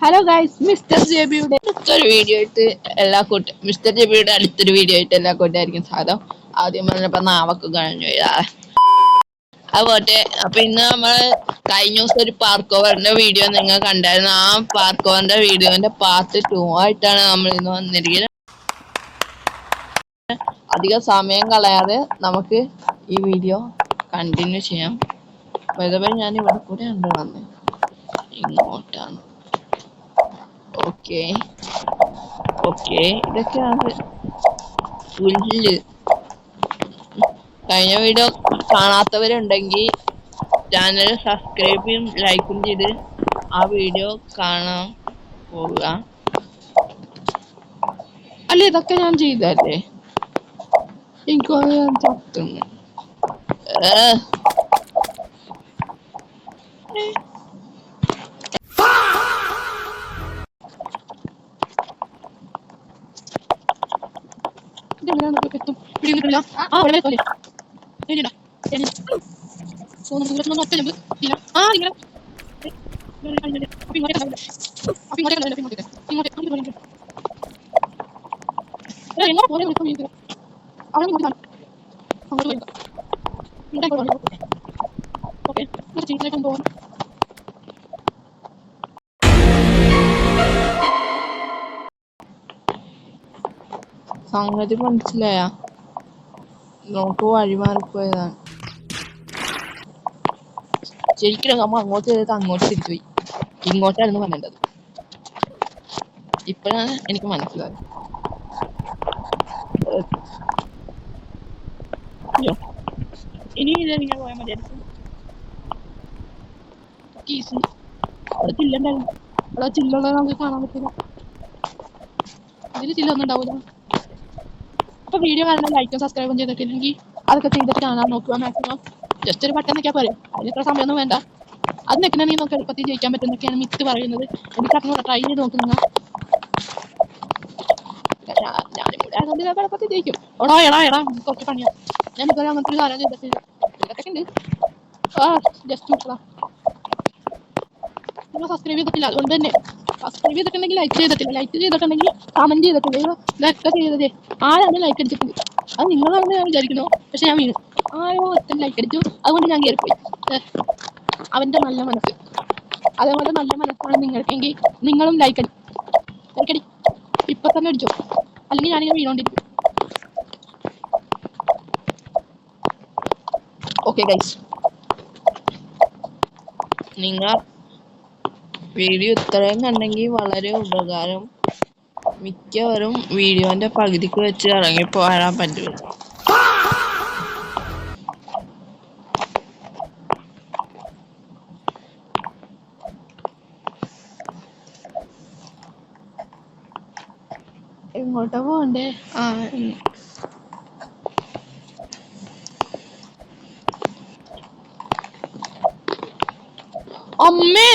Hello guys, mister ജെബിയുടെ അടുത്തൊരു video ആയിട്ട് mister ജെബിയുടെ അടുത്തൊരു വീഡിയോ ആയിട്ട് എല്ലാ കൂട്ടായിരിക്കും സാധനം. ആദ്യം പറഞ്ഞപ്പോ നാവൊക്കെ കഴിഞ്ഞു. അതുപോലെ അപ്പൊ ഇന്ന് നമ്മള് കഴിഞ്ഞ ദിവസം ഒരു പാർക്കോവറിന്റെ വീഡിയോ നിങ്ങൾ കണ്ടായിരുന്നു. ആ പാർക്കോവറിന്റെ വീഡിയോന്റെ പാർട്ട് 2 ആയിട്ടാണ് നമ്മൾ ഇന്ന് വന്നിരിക്കുന്നത്. അധികം സമയം കളയാതെ നമുക്ക് ഈ വീഡിയോ കണ്ടിന്യൂ ചെയ്യാം. വെറുതെ ഞാൻ ഇവിടെ കൂടെ ഉണ്ട് വന്ന് ഇങ്ങോട്ടാണ്. ഓക്കെ ഇതൊക്കെയാണ് പുല്ല്. കഴിഞ്ഞ വീഡിയോ കാണാത്തവരുണ്ടെങ്കിൽ ചാനൽ സബ്സ്ക്രൈബും ലൈക്കും ചെയ്ത് ആ വീഡിയോ കാണാൻ പോവുക. അല്ല, ഇതൊക്കെ ഞാൻ ചെയ്തല്ലേ? എനിക്ക് ഞാൻ ചത്തുന്നു. സംഗതി മനസ്സിലായ? നമുക്ക് വഴിമാറിപ്പോയതാണ്. ശരിക്കും നമ്മ അങ്ങോട്ട് ചെയ്തിട്ട് അങ്ങോട്ട് തിരിച്ചു പോയി. ഇങ്ങോട്ടായിരുന്നു പറയേണ്ടത്. ഇപ്പോഴാണ് എനിക്ക് മനസ്സിലായത്. ഇനി ഇതെങ്ങനെ പോയാൽ മതിയായിരുന്നു. അവിടെ ചില്ലുണ്ടായിരുന്നു. അവിടെ ചില്ലുള്ളത് നമുക്ക് കാണാൻ പറ്റില്ല. ഇതിൽ ചില്ലൊന്നും ഉണ്ടാവില്ല. അപ്പൊ വീഡിയോ കാണുന്ന ലൈക്കും സബ്സ്ക്രൈബും ചെയ്തിട്ടില്ലെങ്കിൽ അതൊക്കെ ചെയ്തിട്ട് കാണാൻ നോക്കുക. മാക്സിമം ജസ്റ്റ് ഒരു ബട്ടൺ നിൽക്കാൻ പോരെ. അതിന് ഇത്ര സമയമൊന്നും വേണ്ട. അത് നിൽക്കുന്ന നീ നമുക്ക് എളുപ്പത്തിൽ ജയിക്കാൻ പറ്റുന്നൊക്കെയാണ് മിത്ത് പറയുന്നത്. എനിക്കറിഞ്ഞൂടെ, ട്രൈ ചെയ്ത് നോക്കുക. ഞാനിവിടെ അതുകൊണ്ട് എളുപ്പത്തിൽ ജയിക്കും. എടാ കുറച്ച് പണിയാ. ഞാനിപ്പോൾ അങ്ങനത്തെ ഒരു കാര്യം ചെയ്തിട്ടില്ല. ഇതൊക്കെ ഉണ്ട്. ജസ്റ്റ് നോക്കുക. നിങ്ങൾ സബ്സ്ക്രൈബ് ചെയ്തിട്ടില്ല, അതുകൊണ്ട് തന്നെ സബ്സ്ക്രൈബ് ചെയ്തിട്ടുണ്ടെങ്കിൽ ലൈക്ക് ചെയ്തിട്ടില്ല, ലൈക്ക് ചെയ്തിട്ടുണ്ടെങ്കിൽ കമന്റ് ചെയ്തിട്ടില്ല. ഇതൊക്കെ ചെയ്തതേ ആരാണ് ലൈക്ക് അടിച്ചിട്ടുണ്ട്? അത് നിങ്ങളാണെന്ന് ഞാൻ വിചാരിക്കുന്നു. പക്ഷെ ഞാൻ വീണു. ആരോ ഒറ്റ ലൈക്ക് അടിച്ചു, അതുകൊണ്ട് ഞാൻ കയറിപ്പോയി. അവന്റെ നല്ല മനസ്സ്. അതേപോലെ നല്ല മനസ്സാണ് നിങ്ങൾക്കെങ്കിൽ നിങ്ങളും ലൈക്കടി. ഇപ്പൊ തന്നെ അടിച്ചോ, അല്ലെങ്കിൽ ഞാനിങ്ങനെ വീണോണ്ടിരിക്കും. ഓക്കെ ഗൈസ്, നിങ്ങൾ വീഡിയോ ഇത്രയും കണ്ടെങ്കിൽ വളരെ ഉപകാരം. മിക്കവരും വീഡിയോന്റെ പകുതിക്ക് വെച്ച് ഇറങ്ങി പോരാൻ പറ്റും. എങ്ങോട്ടാ പോണ്ടേ? അമ്മേ,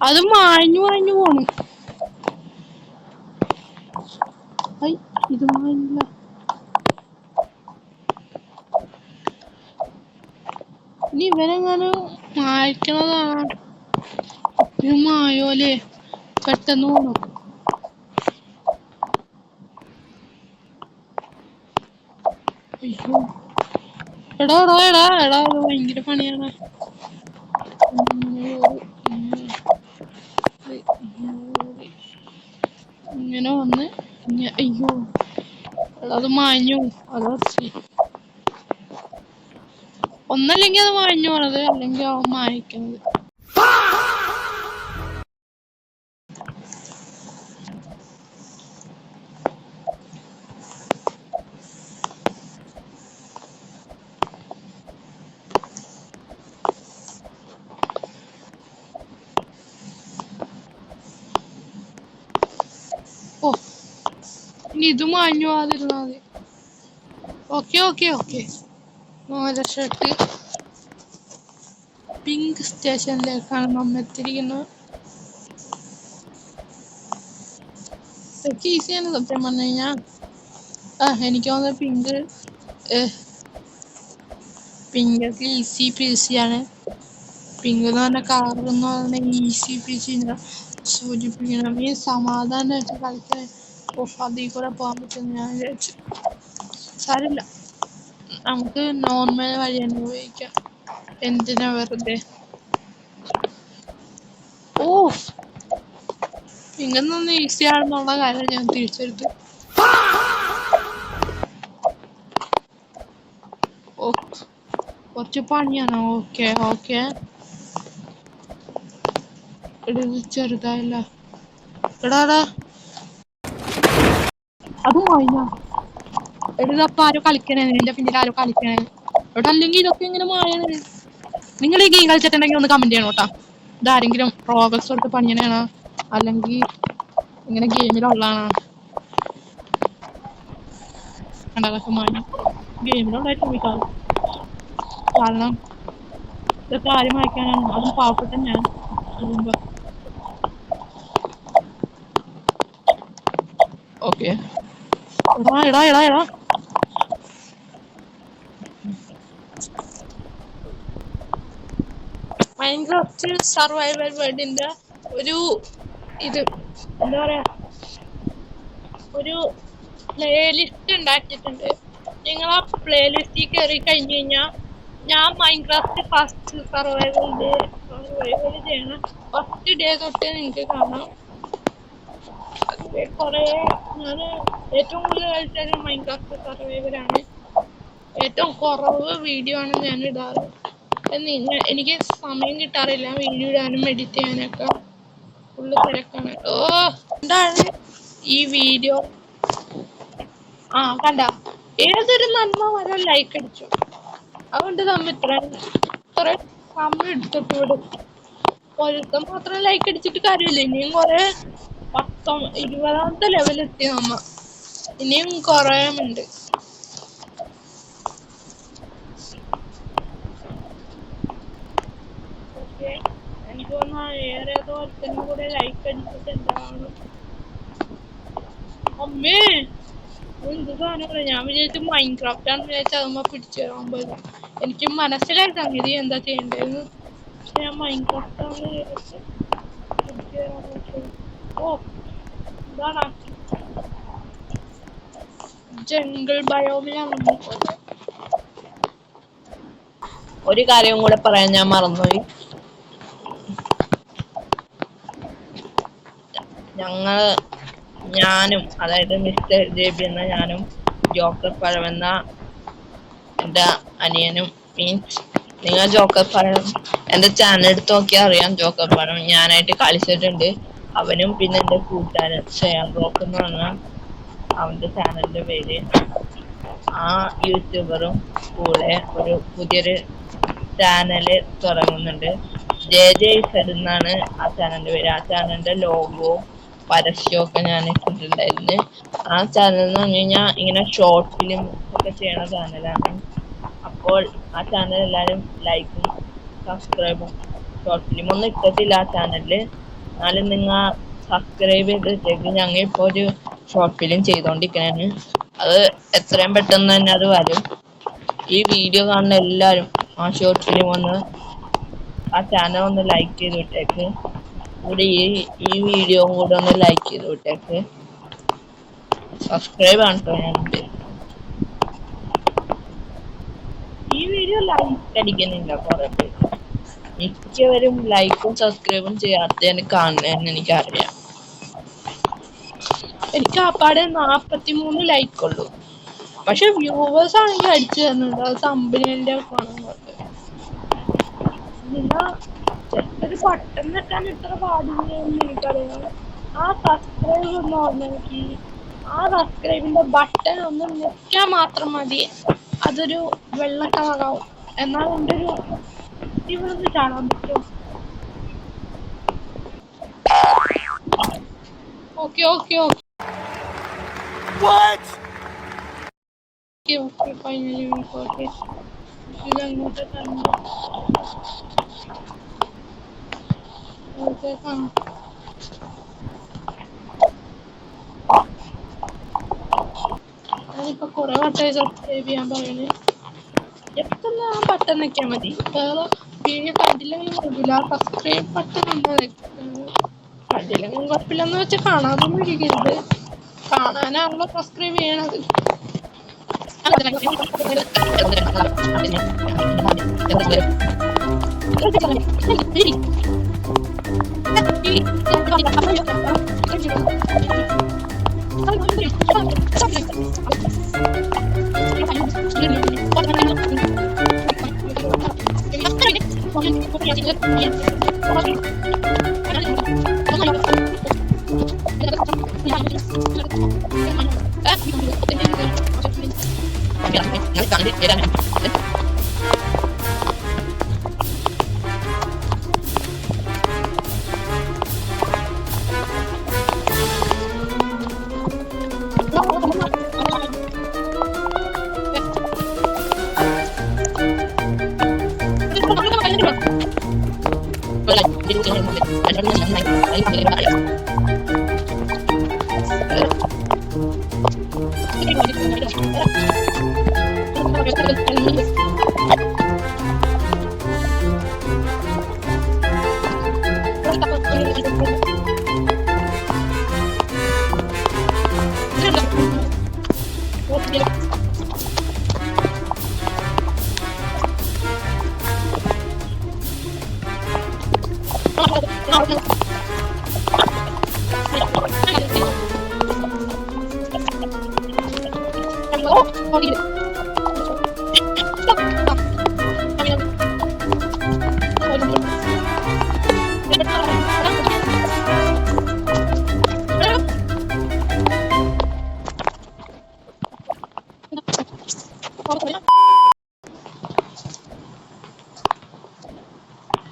അത് മാഞ്ഞു പോണു. ഇത് മാഞ്ഞില്ല. ഇനി ഇവനെങ്ങാനും മായ്ക്കണതാണ്. ഇത് മായോലേ, പെട്ടെന്ന് പോണു. അയ്യോ, എടാ ഇത് ഭയങ്കര പണിയാണ്. ഇങ്ങനെ വന്ന് അയ്യോ, അത് മാഞ്ഞു. അത് ഒന്നല്ലെങ്കിൽ അത് മാഞ്ഞു പോണത്, അല്ലെങ്കിൽ അവൻ മായ്ക്കുന്നത്. ഇനി ഇത് മാഞ്ഞു പോകാതിരുന്നാ മതി. ഓക്കെ. മോനെ ഷർട്ട് പിങ്ക് സ്റ്റേഷനിലേക്കാണ് നമ്മ എത്തിയിരിക്കുന്നത്. ഇതൊക്കെ ഈസിയാണ് സത്യം പറഞ്ഞു കഴിഞ്ഞാൽ. എനിക്ക് തോന്നുന്നത് പിങ്കൊക്കെ ഈസിയാണ്. പിങ്ക് എന്ന് പറഞ്ഞ കളർ എന്ന് പറഞ്ഞ ഈസി പിച്ചിന് സൂചിപ്പിക്കണം. ഈ സമാധാനമായിട്ട് കളിക്കാൻ അതിൽ കൂടെ പോകാൻ പറ്റുമെന്ന് ഞാൻ വിചാരിച്ചു. സാരമില്ല, നമുക്ക് നോർമൽ വഴി തന്നെ ഉപയോഗിക്കാം. എന്തിനാ വെറുതെ. ഓ, ഇങ്ങനൊന്നും ഈസി ആണെന്നുള്ള കാര്യം ഞാൻ തിരിച്ചെടുത്തു. ഓ, കുറച്ച് പണിയാണോ? Okay okay. ഇത് ചെറുതായില്ല. എടാടാ, അതും വായിനാ. എടപ്പ ആരോ കളിക്കണേ, എന്റെ പിന്നിൽ ആരോ കളിക്കണേ. ഇവിടെ അല്ലെങ്കിൽ ഇതൊക്കെ ഇങ്ങനെ മായാണ്. നിങ്ങൾ ഈ ഗെയിം കളിച്ചിട്ടുണ്ടെങ്കിൽ ഒന്ന് കമന്റ് ചെയ്യണം കേട്ടോ. ഇതാരെങ്കിലും പ്രോഗ്രസ് കൊടുത്ത് പണിയണേണോ അല്ലെങ്കിൽ ഇങ്ങനെ ഗെയിമിലുള്ളതാണോ? കണ്ടതൊക്കെ മാറി ഗെയിമിലുള്ളതായിട്ട് ചോദിക്കാറ്. കാരണം ഇതൊക്കെ ആരും വായിക്കാനാണ്, അതും പാവപ്പെട്ട ഞാൻ. ഓക്കെ, എടാ എടാ എടാ എടാ മൈൻക്രാഫ്റ്റ് സർവൈവൽ വേൾഡിന്റെ ഒരു ഇത് എന്താ പറയാ, ഒരു പ്ലേലിസ്റ്റ് ഉണ്ടാക്കിയിട്ടുണ്ട്. നിങ്ങൾ ആ പ്ലേലിസ്റ്റിൽ കയറി കഴിഞ്ഞ് കഴിഞ്ഞാൽ ഞാൻ മൈൻക്രാഫ്റ്റ് ഫസ്റ്റ് സർവൈവൽ ചെയ്യണം. ഫസ്റ്റ് ഡേ തൊട്ട് നിങ്ങൾക്ക് കാണാം. കുറേ ഞാൻ ഏറ്റവും കൂടുതൽ കളിച്ചത് മൈൻക്രാഫ്റ്റ് സർവൈവലാണ്. ഏറ്റവും കുറവ് വീഡിയോ ആണ് ഞാൻ ഇടാറ്. എനിക്ക് സമയം കിട്ടാറില്ല വീഡിയോ ഇടാനും എഡിറ്റ് ചെയ്യാനൊക്കെ. ഫുള്ള് തിരക്കാണ്. ഓ, എന്താണ് ഈ വീഡിയോ? ആ കണ്ട, ഏതൊരു നന്മ വരെ ലൈക്ക് അടിച്ചു. അതുകൊണ്ട് നമ്മ ഇത്ര സമയം എടുത്തിട്ട് വിടും. ഒരുത്തം മാത്രം ലൈക്ക് അടിച്ചിട്ട് കാര്യമില്ല. ഇനിയും കുറെ 20ാമത്തെ ലെവലെത്തി നമ്മ. ഇനിയും കുറെ ഉണ്ട്. എനിക്ക് തോന്നുന്നു ഏറെ ഒരുത്തനും കൂടെ ലൈക്ക് അടിച്ചിട്ട് എന്താണ്. അമ്മേ, എന്ത് സാധനം! ഞാൻ വിചാരിച്ചു മൈൻക്രാഫ്റ്റ് ആണെന്ന് വിചാരിച്ചു അതുമ്പോ പിടിച്ചു തരാൻ പോയത്. എനിക്ക് മനസ്സിലായി സംഗതി എന്താ ചെയ്യേണ്ടതെന്ന്. പക്ഷെ ഞാൻ മൈൻക്രാഫ്റ്റ് ആണെന്ന് വിചാരിച്ചു പിടിച്ചു തരാൻ പറ്റും. ഓ, എന്താണ് ജംഗിൾ ബയോമിലാണ്. ഒരു കാര്യം കൂടെ പറയാൻ ഞാൻ മറന്നുപോയി. ഞാനും അതായത് മിസ്റ്റർ ജെബി എന്ന ഞാനും ജോക്കർ പഴം എന്ന എൻ്റെ അനിയനും, മീൻസ് നിങ്ങൾ ജോക്കർ പഴം എൻ്റെ ചാനൽ എടുത്ത് നോക്കിയാൽ അറിയാം. ജോക്കർ പഴം ഞാനായിട്ട് കളിച്ചിട്ടുണ്ട്. അവനും പിന്നെ എൻ്റെ കൂട്ടുകാരൻ ഷെയർ ബ്ലോക്ക് എന്ന് പറഞ്ഞ അവൻ്റെ ചാനലിൻ്റെ പേര്. ആ യൂട്യൂബറും കൂടെ ഒരു പുതിയൊരു ചാനല് തുടങ്ങുന്നുണ്ട്. JJZ എന്നാണ് ആ ചാനലിൻ്റെ പേര്. ആ ചാനലിൻ്റെ ലോഗോ പരസ്യമൊക്കെ ഞാൻ ഇട്ടിട്ടുണ്ടായിരുന്നു. ആ ചാനൽ എന്ന് പറഞ്ഞു കഴിഞ്ഞാൽ ഇങ്ങനെ ഷോർട്ട് ഫിലിം ഒക്കെ ചെയ്യണ ചാനലാണ്. അപ്പോൾ ആ ചാനൽ എല്ലാവരും ലൈക്കും സബ്സ്ക്രൈബും. ഷോർട്ട് ഫിലിം ഒന്നും ഇട്ടിട്ടില്ല ആ ചാനലിൽ. എന്നാലും നിങ്ങൾ സബ്സ്ക്രൈബ് ചെയ്തിട്ടേക്ക്. ഞങ്ങൾ ഇപ്പോൾ ഒരു ഷോർട്ട് ഫിലിം ചെയ്തുകൊണ്ടിരിക്കുകയാണ്. അത് എത്രയും പെട്ടെന്ന് തന്നെ അത് വരും. ഈ വീഡിയോ കാണുന്ന എല്ലാവരും ആ ഷോർട്ട് ഫിലിം ഒന്ന് ആ ചാനൽ ഒന്ന് ലൈക്ക് ചെയ്ത് വിട്ടേക്ക്. കൂടി ഈ വീഡിയോ കൂടെ ഒന്ന് ലൈക്ക് ചെയ്ത് വിട്ടേക്ക്. സബ്സ്ക്രൈബ് ആണ് കേട്ടോ. ഞാനുണ്ട് ഈ വീഡിയോ ലൈക്ക് അടിക്കുന്നില്ല കുറെ പേര്. മിക്കവരും ലൈക്കും സബ്സ്ക്രൈബും ചെയ്യാത്തതിന് കാണുന്നതെന്ന് എനിക്കറിയാം. എനിക്ക് ആപ്പാടെ 43 ലൈക്കുള്ളൂ. പക്ഷെ വ്യൂവേഴ്സ് ആണെങ്കിൽ അടിച്ചു തരുന്നുണ്ട്. അത് തമ്പനിയുടെ കാണുന്നുണ്ട്. നിങ്ങൾ ഒരു ബട്ടൺ വെക്കാൻ ഇത്ര പാടില്ലെന്ന് എനിക്കറിയാം. ആ സബ്സ്ക്രൈബ് ഒന്ന് ഓർമ്മയാക്കി. ആ സബ്സ്ക്രൈബിന്റെ ബട്ടൺ ഒന്ന് ഞെക്കാൻ മാത്രം മതി. അതൊരു വെള്ള കളറാവും. എന്നാൽ എൻ്റെ ഒരു ഇവിടുന്ന് ചാടാൻ പറ്റും. Okay okay okay okay finally okay. ഇതങ്ങോട്ട് തന്നെ ഞാനിപ്പോ കുറെ വട്ടമായി സബ്സ്ക്രൈബ് ചെയ്യാൻ പറയണേ. എത്ര ആ ബട്ടൺ വെക്കാൻ മതി. വേറെ വീഡിയോ കണ്ടില്ലെങ്കിലും കുഴപ്പമില്ല, സബ്സ്ക്രൈബ് ബട്ടൺ ഒന്ന് കണ്ടില്ലെങ്കിലും കുഴപ്പമില്ലെന്ന് വെച്ച് കാണാതൊന്നും ഇരിക്കരുത്. കാണാനാണല്ലോ സബ്സ്ക്രൈബ് ചെയ്യണത്.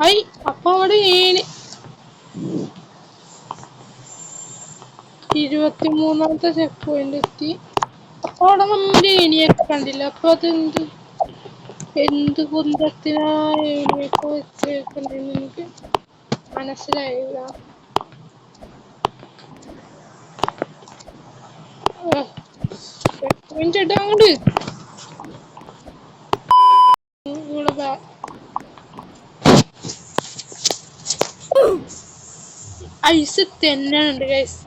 ഹൈ, അപ്പൊ അവിടെ 23ാമത്തെ ചെക്ക് പോയിന്റ് എത്തി. അപ്പൊ അവിടെ നമ്മുടെ ഏണിയൊക്കെ കണ്ടില്ല. അപ്പൊ അതെന്ത് കുന്തത്തിനാ ഏണിയൊക്കെ വെച്ചേക്കണ്ടെന്ന് എനിക്ക് മനസ്സിലായില്ല. ചെക്ക് പോയിന്റ് ഇടാണ്ട് ഇവിടെ ഐസ് തെന്നുണ്ട് ഗൈസ്,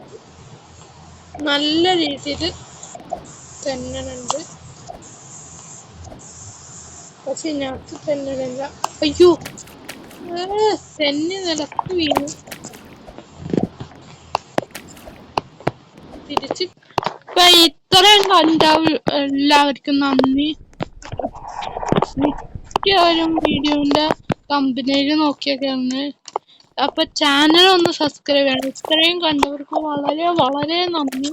നല്ല രീതിയിൽ തെന്നുണ്ട്. പക്ഷെ ഇതിനകത്ത് തെന്നണില്ല. അയ്യോ, തെന്നി നിലത്ത് വീണു. തിരിച്ച് ഇത്രയും കണ്ട എല്ലാവർക്കും നന്ദി. മിക്കവരും വീഡിയോന്റെ കമ്പനിയിൽ നോക്കിയൊക്കെയാണ്. അപ്പൊ ചാനൽ ഒന്ന് സബ്സ്ക്രൈബ് ചെയ്യണം. ഇത്രയും കണ്ടവർക്ക് വളരെ വളരെ നന്ദി.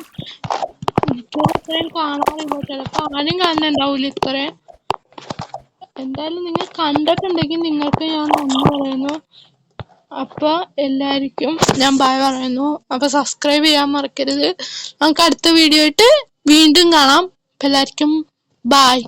ഇത്രയും കാണാറില്ല, ചിലപ്പോ ആരും കാണുന്നുണ്ടാവില്ല ഇത്രയും. എന്തായാലും നിങ്ങൾ കണ്ടിട്ടുണ്ടെങ്കിൽ നിങ്ങൾക്ക് ഞാൻ നന്ദി പറയുന്നു. അപ്പൊ എല്ലാവർക്കും ഞാൻ ബൈ പറയുന്നു. അപ്പൊ സബ്സ്ക്രൈബ് ചെയ്യാൻ മറക്കരുത്. നമുക്ക് അടുത്ത വീഡിയോ ആയിട്ട് വീണ്ടും കാണാം. എല്ലാവർക്കും ബൈ.